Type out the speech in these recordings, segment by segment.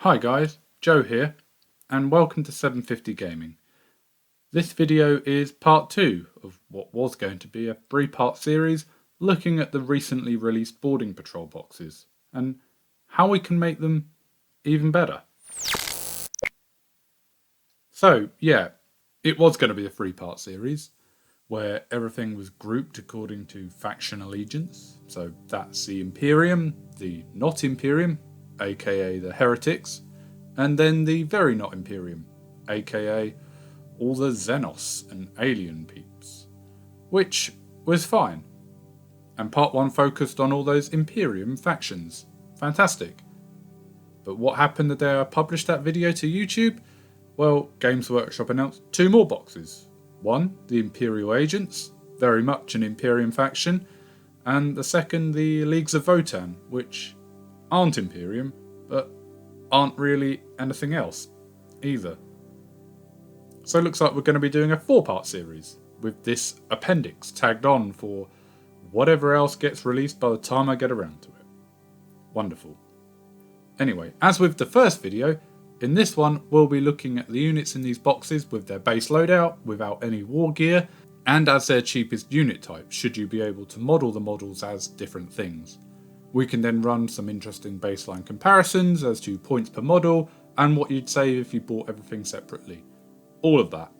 Hi guys, Joe here, and welcome to 750 Gaming. This video is part 2 of what was going to be a 3-part series looking at the recently released Boaring Patrol boxes, and how we can make them even better. So yeah, it was going to be a 3-part series, where everything was grouped according to faction allegiance, so that's the Imperium, the not Imperium, aka the Heretics, and then the very not Imperium, aka all the Xenos and alien peeps, which was fine. And part 1 focused on all those Imperium factions. Fantastic. But what happened the day I published that video to YouTube? Well, Games Workshop announced 2 more boxes. One, the Imperial Agents, very much an Imperium faction, and the second, the Leagues of Votan, which aren't Imperium, but aren't really anything else either. So it looks like we're going to be doing a 4-part series with this appendix tagged on for whatever else gets released by the time I get around to it. Wonderful. Anyway, as with the first video, in this one we'll be looking at the units in these boxes with their base loadout, without any war gear, and as their cheapest unit type, should you be able to model the models as different things. We can then run some interesting baseline comparisons as to points per model, and what you'd save if you bought everything separately. All of that.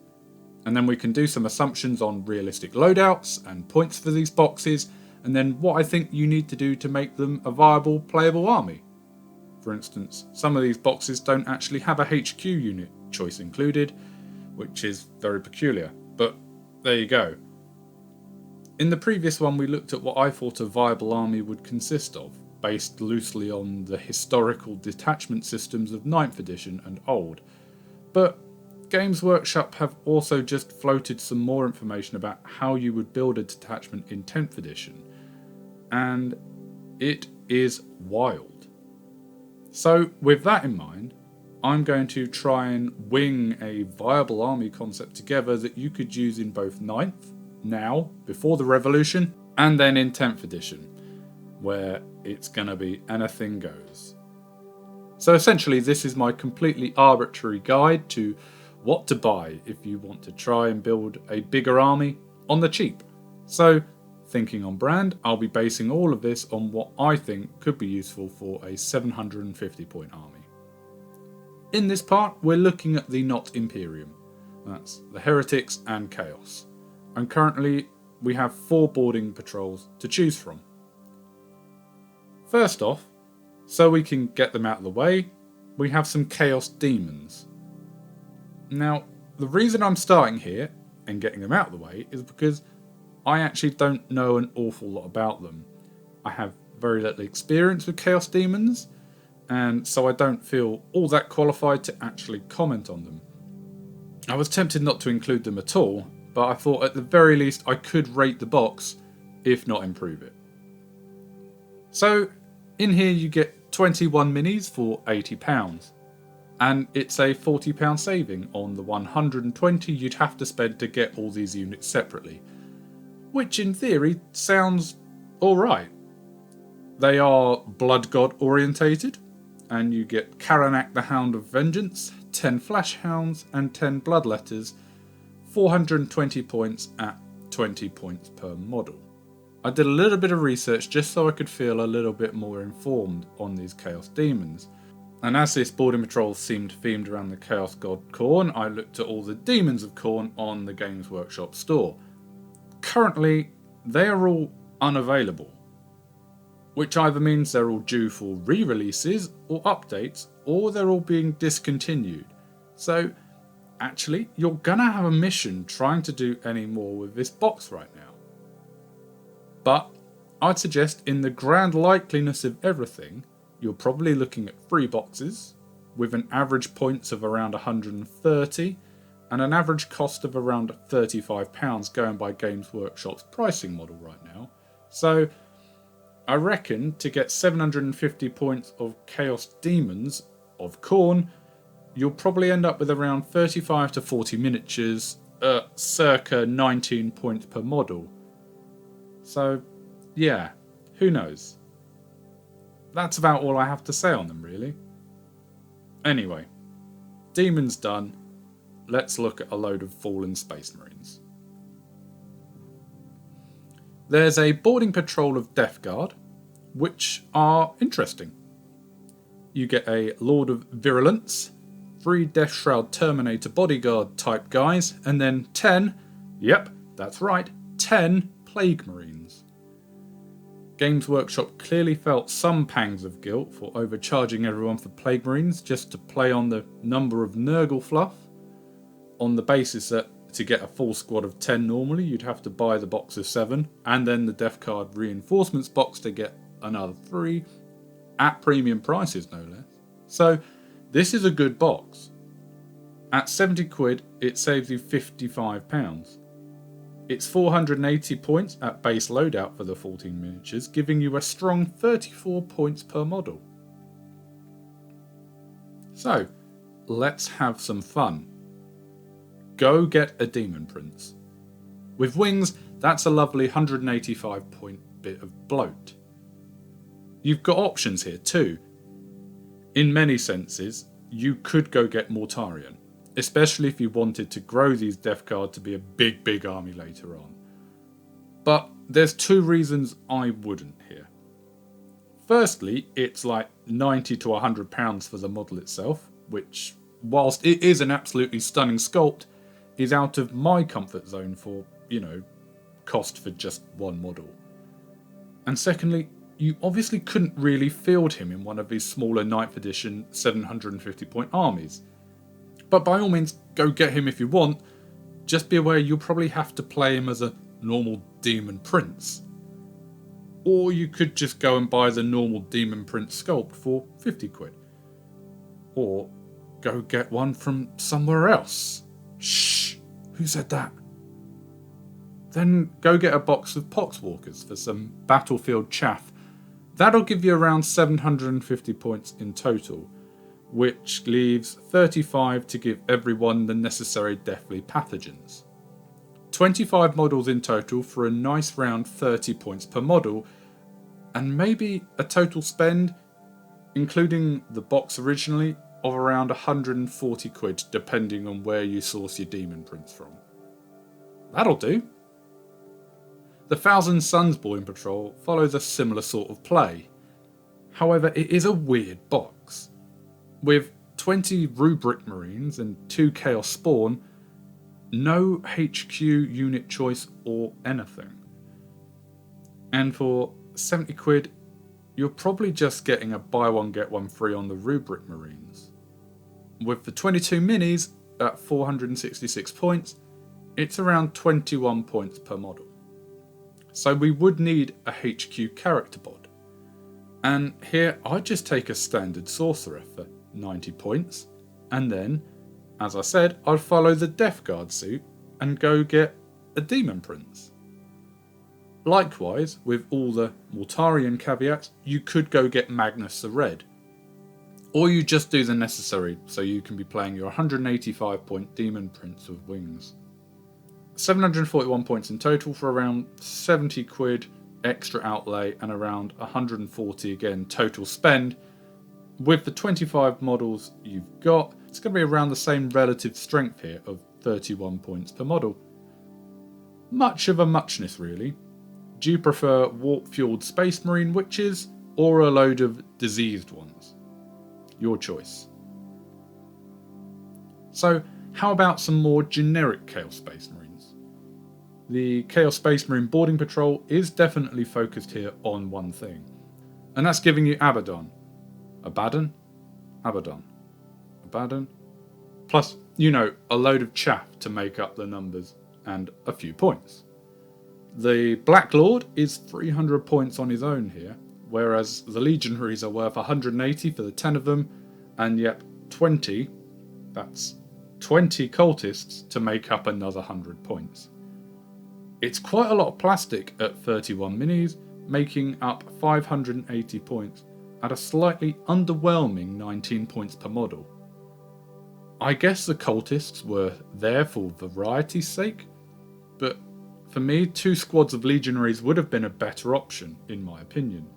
And then we can do some assumptions on realistic loadouts and points for these boxes, and then what I think you need to do to make them a viable playable army. For instance, some of these boxes don't actually have a HQ unit choice included, which is very peculiar, but there you go. In the previous one we looked at what I thought a viable army would consist of, based loosely on the historical detachment systems of 9th edition and old, but Games Workshop have also just floated some more information about how you would build a detachment in 10th edition, and it is wild. So with that in mind, I'm going to try and wing a viable army concept together that you could use in both 9th, now, before the revolution, and then in 10th edition, where it's going to be anything goes. So essentially this is my completely arbitrary guide to what to buy if you want to try and build a bigger army on the cheap. So, thinking on brand, I'll be basing all of this on what I think could be useful for a 750 point army. In this part, we're looking at the not Imperium. That's the Heretics and Chaos. And currently, we have 4 boarding patrols to choose from. First off, so we can get them out of the way, we have some Chaos Demons. Now, the reason I'm starting here and getting them out of the way is because I actually don't know an awful lot about them. I have very little experience with Chaos Demons, and so I don't feel all that qualified to actually comment on them. I was tempted not to include them at all, but I thought at the very least I could rate the box, if not improve it. So, in here you get 21 minis for £80. And it's a £40 saving on the 120 you'd have to spend to get all these units separately. Which in theory sounds alright. They are Blood God orientated, and you get Karanak the Hound of Vengeance, 10 Flash Hounds and 10 Bloodletters, 420 points at 20 points per model. I did a little bit of research just so I could feel a little bit more informed on these Chaos Demons. And as this Boarding Patrol seemed themed around the Chaos God Khorne, I looked at all the Demons of Khorne on the Games Workshop store. Currently, they are all unavailable, which either means they're all due for re-releases or updates, or they're all being discontinued. So, actually, you're gonna have a mission trying to do any more with this box right now. But, I'd suggest in the grand likeliness of everything, you're probably looking at 3 boxes, with an average points of around 130, and an average cost of around £35 going by Games Workshop's pricing model right now. So, I reckon to get 750 points of Chaos Demons of Khorne, you'll probably end up with around 35 to 40 miniatures at circa 19 points per model. So, yeah, who knows? That's about all I have to say on them, really. Anyway, demons done. Let's look at a load of fallen Space Marines. There's a boarding patrol of Death Guard, which are interesting. You get a Lord of Virulence, 3 Death Shroud Terminator bodyguard type guys, and then 10, yep, that's right, 10 Plague Marines. Games Workshop clearly felt some pangs of guilt for overcharging everyone for Plague Marines just to play on the number of Nurgle fluff, on the basis that to get a full squad of 10 normally you'd have to buy the box of 7 and then the Death Guard reinforcements box to get another 3 at premium prices no less. So this is a good box. At 70 quid it saves you £55. It's 480 points at base loadout for the 14 miniatures, giving you a strong 34 points per model. So let's have some fun. Go get a Demon Prince. With wings, that's a lovely 185 point bit of bloat. You've got options here too. In many senses, you could go get Mortarion, especially if you wanted to grow these Death Guard to be a big army later on. But there's 2 reasons I wouldn't here. Firstly, it's like £90 to £100 for the model itself, which, whilst it is an absolutely stunning sculpt, is out of my comfort zone for, cost for just one model. And secondly, you obviously couldn't really field him in one of these smaller 9th edition 750 point armies. But by all means, go get him if you want. Just be aware you'll probably have to play him as a normal Demon Prince. Or you could just go and buy the normal Demon Prince sculpt for 50 quid. Or go get one from somewhere else. Shh! Who said that? Then go get a box of Poxwalkers for some battlefield chaff. That'll give you around 750 points in total, which leaves 35 to give everyone the necessary deathly pathogens. 25 models in total for a nice round 30 points per model, and maybe a total spend, including the box originally, of around 140 quid depending on where you source your Demon Prince from. That'll do. The Thousand Suns Boaring Patrol follows a similar sort of play. However, it is a weird box. With 20 Rubric Marines and 2 Chaos Spawn, no HQ unit choice or anything. And for 70 quid, you're probably just getting a buy one get one free on the Rubric Marines. With the 22 minis at 466 points, it's around 21 points per model. So we would need a HQ character bod. And here I'd just take a standard sorcerer for 90 points, and then, as I said, I'd follow the Death Guard suit and go get a Demon Prince. Likewise, with all the Mortarion caveats, you could go get Magnus the Red. Or you just do the necessary so you can be playing your 185 point Demon Prince with wings. 741 points in total for around 70 quid extra outlay and around 140 again total spend. With the 25 models you've got, it's going to be around the same relative strength here of 31 points per model. Much of a muchness really. Do you prefer warp-fueled Space Marine witches or a load of diseased ones? Your choice. So, how about some more generic Chaos Space Marines? The Chaos Space Marine Boarding Patrol is definitely focused here on one thing, and that's giving you Abaddon. Abaddon? Abaddon. Abaddon? Plus, a load of chaff to make up the numbers and a few points. The Black Lord is 300 points on his own here, whereas the Legionaries are worth 180 for the 10 of them, and yet 20, that's 20 cultists to make up another 100 points. It's quite a lot of plastic at 31 minis, making up 580 points at a slightly underwhelming 19 points per model. I guess the cultists were there for variety's sake, but for me, 2 squads of Legionaries would have been a better option, in my opinion.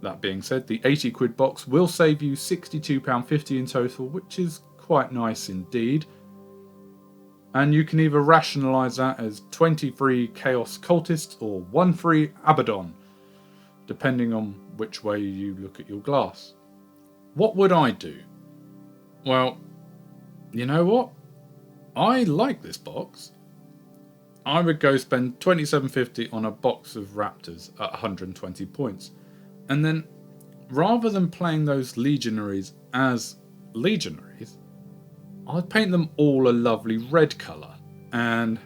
That being said, the 80 quid box will save you £62.50 in total, which is quite nice indeed. And you can either rationalise that as 23 Chaos Cultists or 1 free Abaddon, depending on which way you look at your glass. What would I do? Well, you know what? I like this box. I would go spend £27.50 on a box of Raptors at 120 points. And then, rather than playing those Legionaries as Legionaries, I'd paint them all a lovely red colour and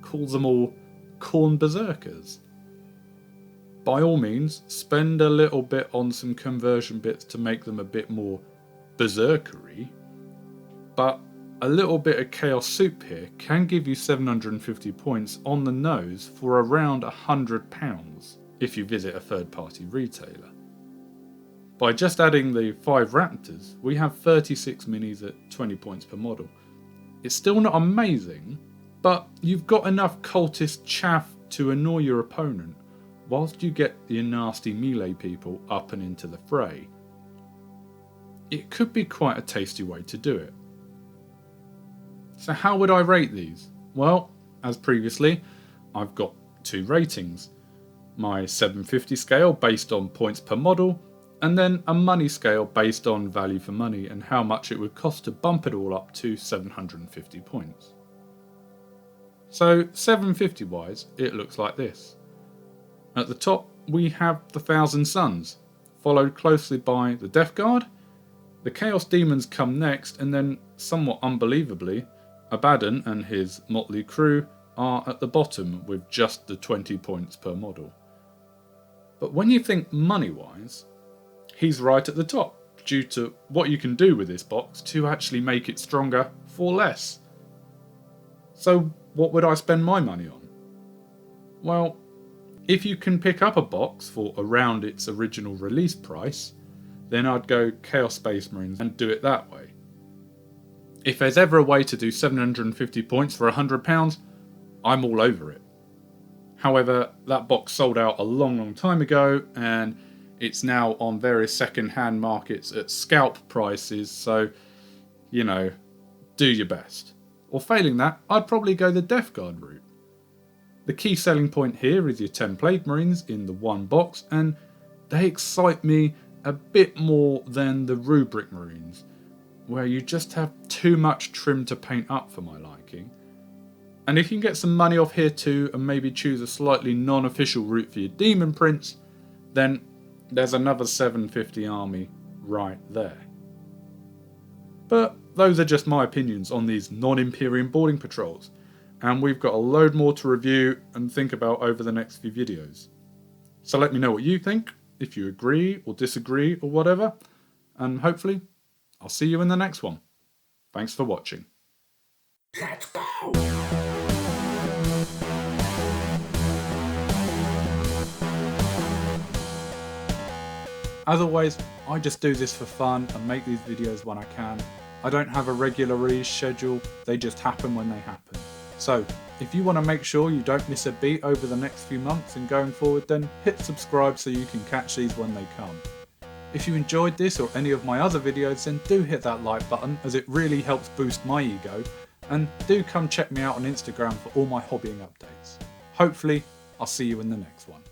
call them all Khorne Berserkers. By all means, spend a little bit on some conversion bits to make them a bit more berserkery, but a little bit of chaos soup here can give you 750 points on the nose for around £100 if you visit a third-party retailer. By just adding the 5 Raptors, we have 36 minis at 20 points per model. It's still not amazing, but you've got enough cultist chaff to annoy your opponent, whilst you get your nasty melee people up and into the fray. It could be quite a tasty way to do it. So how would I rate these? Well, as previously, I've got 2 ratings. My 750 scale based on points per model, and then a money scale based on value for money and how much it would cost to bump it all up to 750 points. So 750 wise, it looks like this. At the top we have the Thousand Suns, followed closely by the Death Guard. The Chaos Demons come next, and then, somewhat unbelievably, Abaddon and his motley crew are at the bottom with just the 20 points per model. But when you think money-wise, he's right at the top, due to what you can do with this box to actually make it stronger for less. So what would I spend my money on? Well, if you can pick up a box for around its original release price, then I'd go Chaos Space Marines and do it that way. If there's ever a way to do 750 points for £100, I'm all over it. However, that box sold out a long time ago, and it's now on various second-hand markets at scalp prices, so, you know, do your best. Or failing that, I'd probably go the Death Guard route. The key selling point here is your 10 Plague Marines in the one box, and they excite me a bit more than the Rubric Marines, where you just have too much trim to paint up for my liking. And if you can get some money off here too, and maybe choose a slightly non-official route for your Demon Prince, then there's another 750 army right there. But those are just my opinions on these non-Imperium boarding patrols, and we've got a load more to review and think about over the next few videos. So let me know what you think, if you agree or disagree or whatever, and hopefully I'll see you in the next one. Thanks for watching. Let's go! As always, I just do this for fun and make these videos when I can. I don't have a regular release schedule, they just happen when they happen. So, if you want to make sure you don't miss a beat over the next few months and going forward, then hit subscribe so you can catch these when they come. If you enjoyed this or any of my other videos, then do hit that like button, as it really helps boost my ego, and do come check me out on Instagram for all my hobbying updates. Hopefully, I'll see you in the next one.